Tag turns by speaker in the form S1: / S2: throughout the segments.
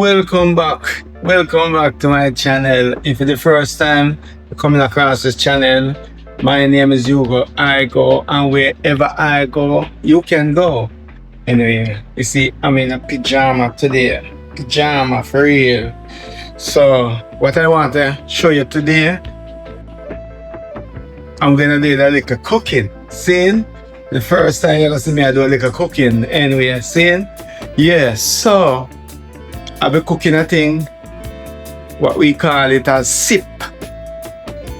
S1: Welcome back to my channel. If it's the first time you're coming across this channel, my name is Hugo. I go, and wherever I go, you can go. Anyway, you see, I'm in a pajama today. Pajama for real. So, what I want to show you today, I'm gonna do a little cooking. See? The first time you're gonna see me, I do a little cooking. Anyway, see? Yeah, so I'll be cooking a thing, what we call it as sip.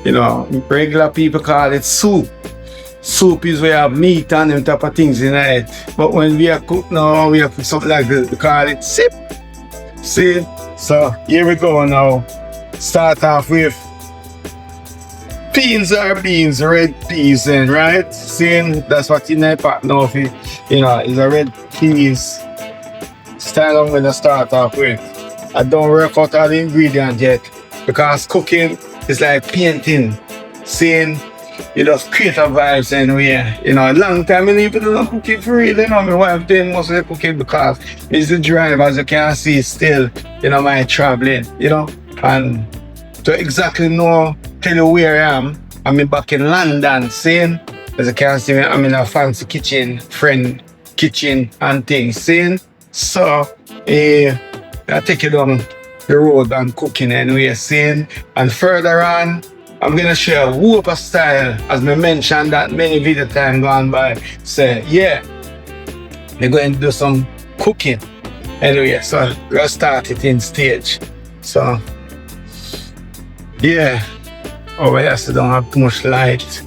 S1: You know, regular people call it soup. Soup is where you have meat and them type of things in it. But when we are cook now, we have something like this, we call it sip. See? So here we go now. Start off with peas or beans, red peas then, right? See? That's what in the pot now, you know, is a red peas. Style I'm gonna start off with. I don't work out all the ingredients yet because cooking is like painting. Seeing you just create a vibes anyway. You know, a long time I leave it on cooking for real, you know. My wife doing most of the cooking because it's the drive, as you can see still, you know, my traveling, you know. And to exactly know, tell you where I am, I'm back in London, seeing, as you can see, I'm in a fancy kitchen, friend kitchen and things, seeing. So, I take you down the road and cooking anyway, seeing. And further on, I'm gonna share whoop style, as I mentioned that many video time gone by. Say, yeah, we're going to do some cooking. Anyway, so let's start it in stage. So, yeah. Oh, yes, I don't have too much light.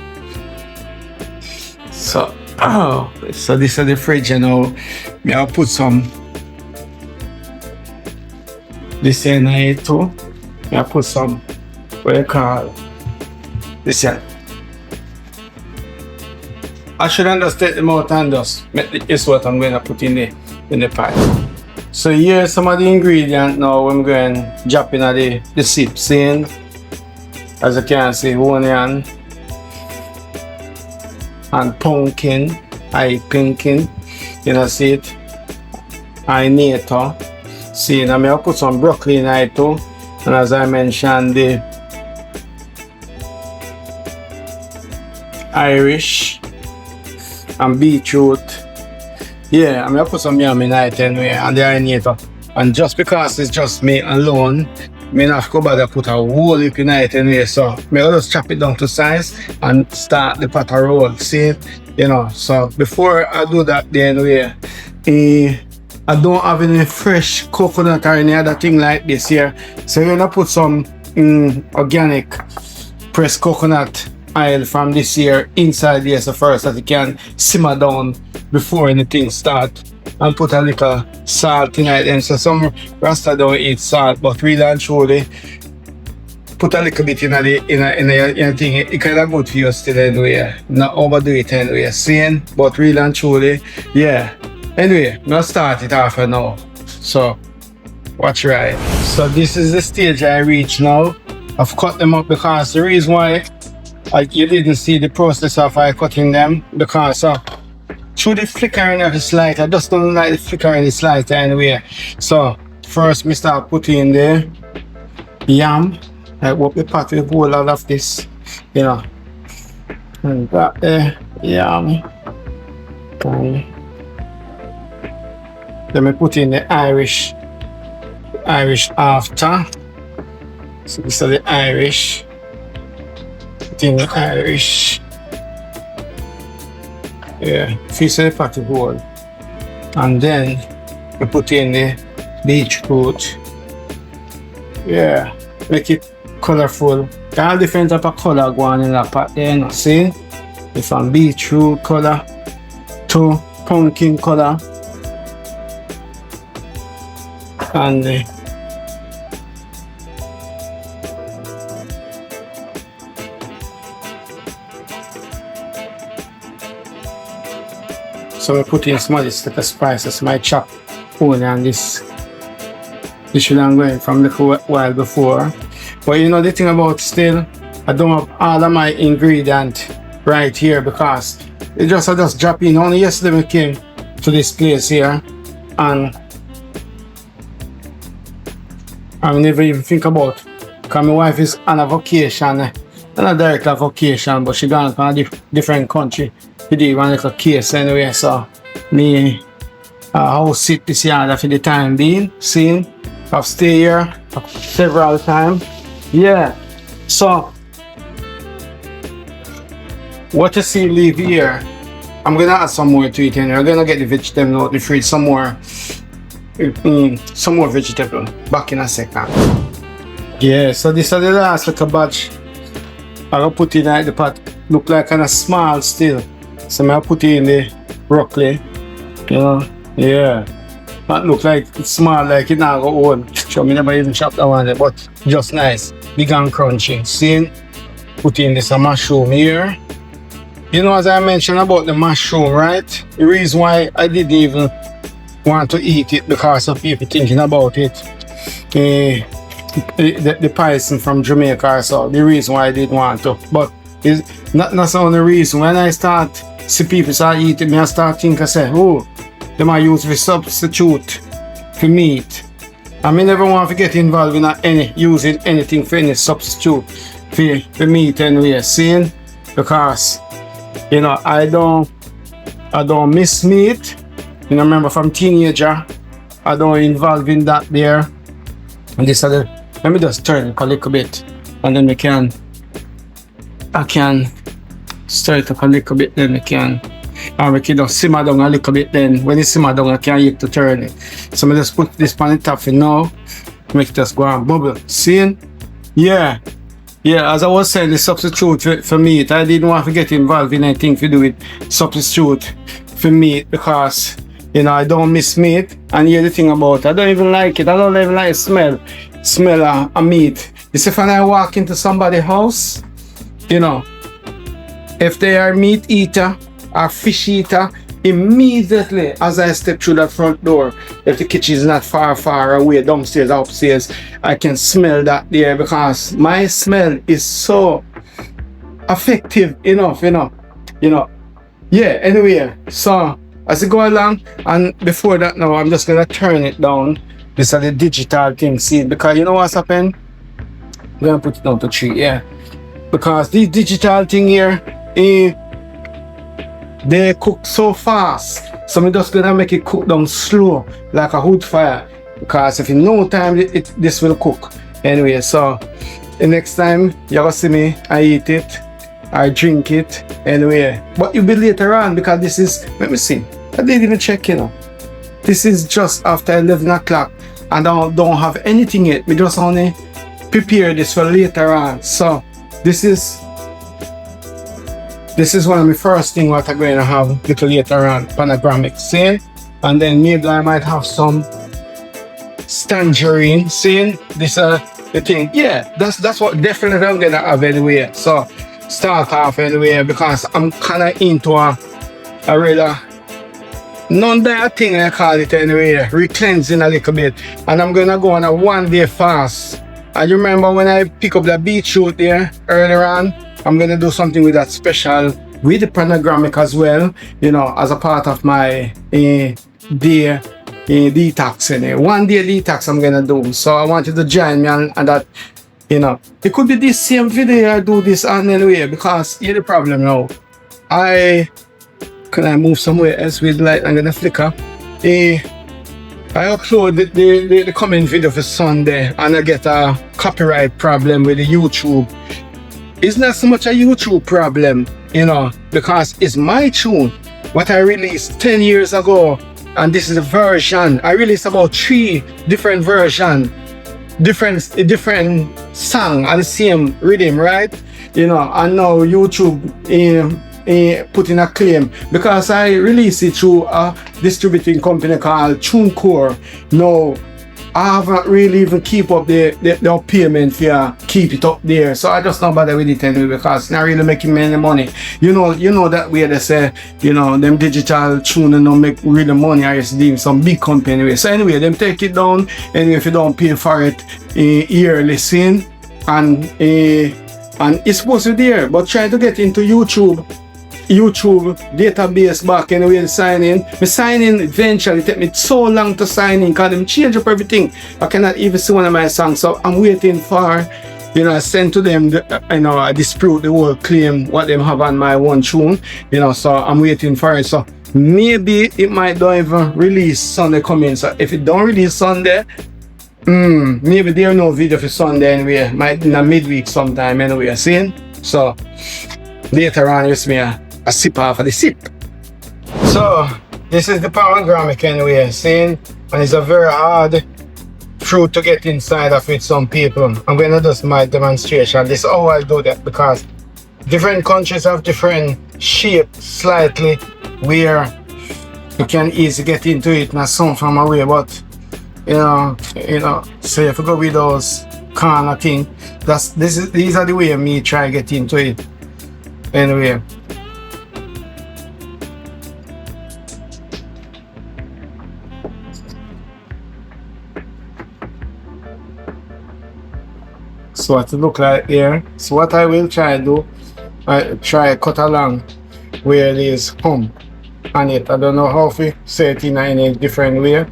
S1: So, so this is the fridge, you know. I'll put some this in here too. I'll put some, what you call this here. I shouldn't just take them out and just make this what I'm going to put in the pot. So here's some of the ingredients now. I'm going to drop in the sip scene. As you can see, onion and pumpkin, pinkin, you know, see it, nato. See, now I'll put some broccoli in it too, and as I mentioned, the Irish and beetroot. Yeah, I'll put some yam in it anyway, and the nato. And just because it's just me alone, I have to go back and put a whole heap in it anyway, so I'll just chop it down to size and start the pot of roll, see? You know, so before I do that then anyway, I don't have any fresh coconut or any other thing like this here, so I'm gonna put some organic pressed coconut oil from this year inside here, so first that it can simmer down before anything start. And put a little salt in it, and so some Rasta don't eat salt, but really and truly put a little bit in the thing. It kind of good for you still anyway, not overdo it anyway, seeing, but really and truly, yeah. Anyway, now start it off now. So watch right. So this is the stage I reach now. I've cut them up because the reason why you didn't see the process of I cutting them, because through the flickering of the slide, I just don't like the flickering of the slide anyway. So first we start putting the yam. I hope the pot will hold all of this, you know. And got the yam. And then we put in the Irish after. So this is the Irish. Put in the Irish. Yeah, fish the patty bowl. And then we put in the beetroot. Yeah, make it colorful. All different type of color going in that pot there, you see? From beetroot color to pumpkin color. And so we put in some of this little spices, my chopped onion and this should have going from the while before. But you know the thing about still, I don't have all of my ingredient right here because I just drop in. Only yesterday we came to this place here and I never even think about. Because my wife is on a vacation. Not a direct vacation, but she gone from a different country. We did one little case anyway, so me house sit this yard for the time being. See, I've stayed here several times. Yeah. So what you see leave here, I'm gonna add some more to it anyway. I'm gonna get the vegetable out the fridge, some more vegetable. Back in a second. Yeah, so this is the last little batch. I'll put it in the pot. Look like kind of small still. So I'll put it in the broccoli. You know? Yeah. That look like it's small, like it now go old. So I never even chop that one, but just nice. Big and crunchy. See? Put in this mushroom here. You know, as I mentioned about the mushroom, right? The reason why I didn't even want to eat it because of people thinking about it. The person from Jamaica, so the reason why I didn't want to. But it's not the only reason. When I start see people start eating, I start thinking, I say, oh, they might use the substitute for meat. I mean, never want to get involved in using anything for any substitute for meat anyway. Seeing, because you know, I don't miss meat. You know, remember from teenager, I don't involve in that there. And this other, let me just turn it a little bit, and then I can stir it up a little bit. Then we can just simmer down a little bit. Then when it simmer down, I can use to turn it. So I just put this on the top for now. Make it just go and bubble. See? Yeah. Yeah, as I was saying, the substitute for meat, I didn't want to get involved in anything to do with substitute for meat because, you know, I don't miss meat. And here's the thing about it, I don't even like it. I don't even like smell of meat. You see, when I walk into somebody's house, you know, if they are meat eater or fish eater, immediately as I step through that front door, if the kitchen is not far away, downstairs, upstairs, I can smell that there because my smell is so effective enough, you know. Yeah, anyway, so as I go along, and before that now, I'm just gonna turn it down. This is the digital thing, see, because you know what's happened? I'm gonna put it down to 3, yeah. Because this digital thing here, they cook so fast, so I'm just gonna make it cook down slow like a wood fire, because if in no time this will cook anyway. So the next time you're gonna see me, I eat it, I drink it anyway, but you'll be later on because this is, let me see, I didn't even check, you know, this is just after 11 o'clock and I don't have anything yet. We just only prepare this for later on. So this is one of my first things what I'm going to have a little later on, panoramic, see? And then maybe I might have some tangerine, see? This the thing. Yeah, that's what definitely I'm going to have anyway. So start off anyway because I'm kind of into a really non-diet thing, I call it anyway, re-cleansing a little bit. And I'm going to go on a 1-day fast. And you remember when I pick up the beetroot there earlier on, I'm gonna do something with that special with the panoramic as well, you know, as a part of my day detox. 1-day detox I'm gonna do. So I want you to join me and that, you know, it could be this same video I do this on anyway, because here's the problem now. Can I move somewhere else with light? I'm gonna flicker. I upload the coming video for Sunday and I get a copyright problem with the YouTube. It's not so much a YouTube problem, you know, because it's my tune, what I released 10 years ago, and this is a version. I released about 3 different versions, different song and the same rhythm, right? You know, and now YouTube put in a claim because I released it through a distributing company called TuneCore. Now I haven't really even keep up the payment for keep it up there, so I just don't bother with it anyway because it's not really making me any money. You know that way they say, you know, them digital tuning don't make really money. I used to deal with some big company anyway. So anyway, them take it down anyway if you don't pay for it yearly, see? And it's supposed to be there, but try to get into YouTube. YouTube database back anyway to sign in. Me sign in eventually. It take me so long to sign in because them change up everything. I cannot even see one of my songs. So I'm waiting for, you know, I send to them, you know, I dispute the whole claim what them have on my one tune. You know, so I'm waiting for it. So maybe it might don't even release Sunday coming. So if it don't release Sunday, maybe there no video for Sunday anyway. Might in a midweek sometime anyway. See? So later on you see me a sip off of the sip. So this is the pomegranate anyway, see? And it's a very hard fruit to get inside of with some people. I'm gonna do my demonstration. This is how I do that because different countries have different shape slightly where you can easily get into it, not some from away, but you know, so if you go with those kind of thing, these are the way me try to get into it. Anyway. So what it look like here. So what I will try to do, I try cut along where it is hump on it. I don't know how to say it in any different way.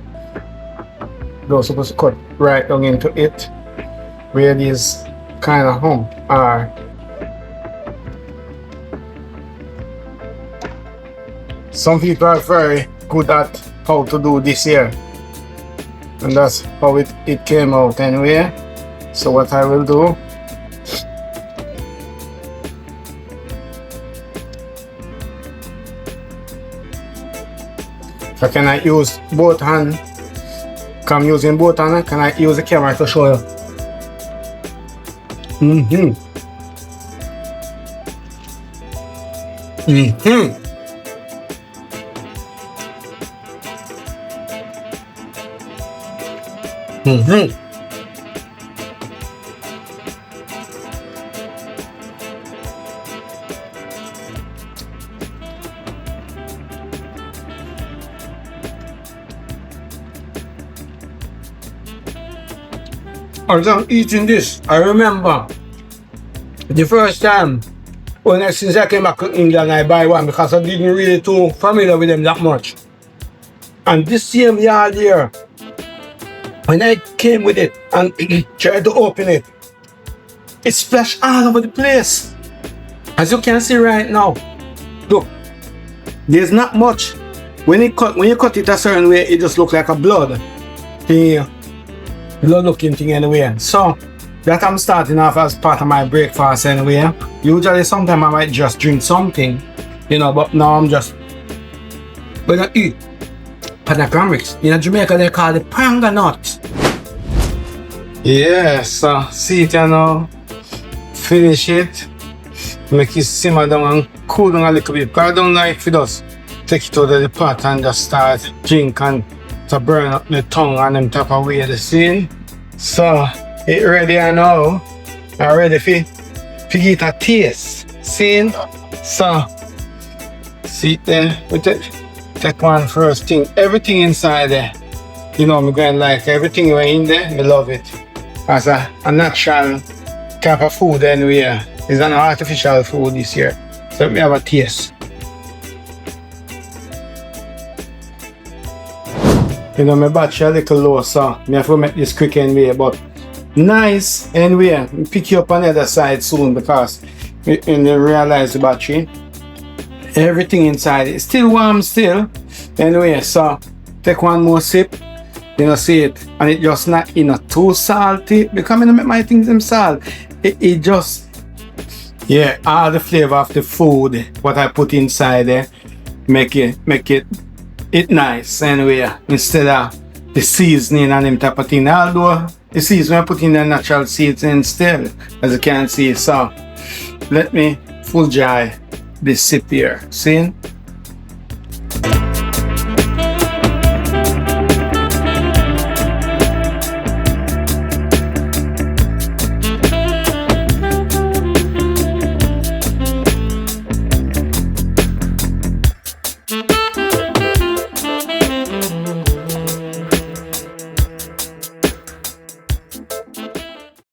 S1: They're supposed to cut right down into it where it is kind of hump are. Some people are very good at how to do this here, and that's how it came out anyway. So what I will do, so can I use both hands? I'm using both hands. Can I use the camera to show you? As I'm eating this, I remember the first time since I came back to England, I buy one because I didn't really too familiar with them that much. And this same yard here, when I came with it and tried to open it, it splashed all over the place. As you can see right now, look, there's not much. When you cut it a certain way, it just looks like a blood thing, blood looking thing anyway. So that I'm starting off as part of my breakfast anyway. Usually sometimes I might just drink something, you know, but now I'm just gonna eat panagramix. In Jamaica they call it panga nut. Yes, see it now. Finish it. Make it simmer down and cool down a little bit. Because I don't know if it does take it out of the pot and just start drink and to burn up the tongue and them type of way the scene. So it ready now. I'm ready to get a taste. See? So see it there. We take one first thing. Everything inside there. You know, I'm going to like everything right in there. I love it. As a natural type of food anyway. It's an artificial food this year. So let me have a taste. You know, my battery a little low, so I have to make this quick anyway, but nice anyway. Pick you up on the other side soon because you realize the battery. Everything inside is still warm still. Anyway, so take one more sip. You know, see it, and it just not too salty because I don't make my things them salt. It just, yeah, all the flavor of the food what I put inside there make it nice anyway, instead of the seasoning and them type of thing. Although the seasoning I put in the natural seasoning still, as you can see. So let me full dry this sip here. See?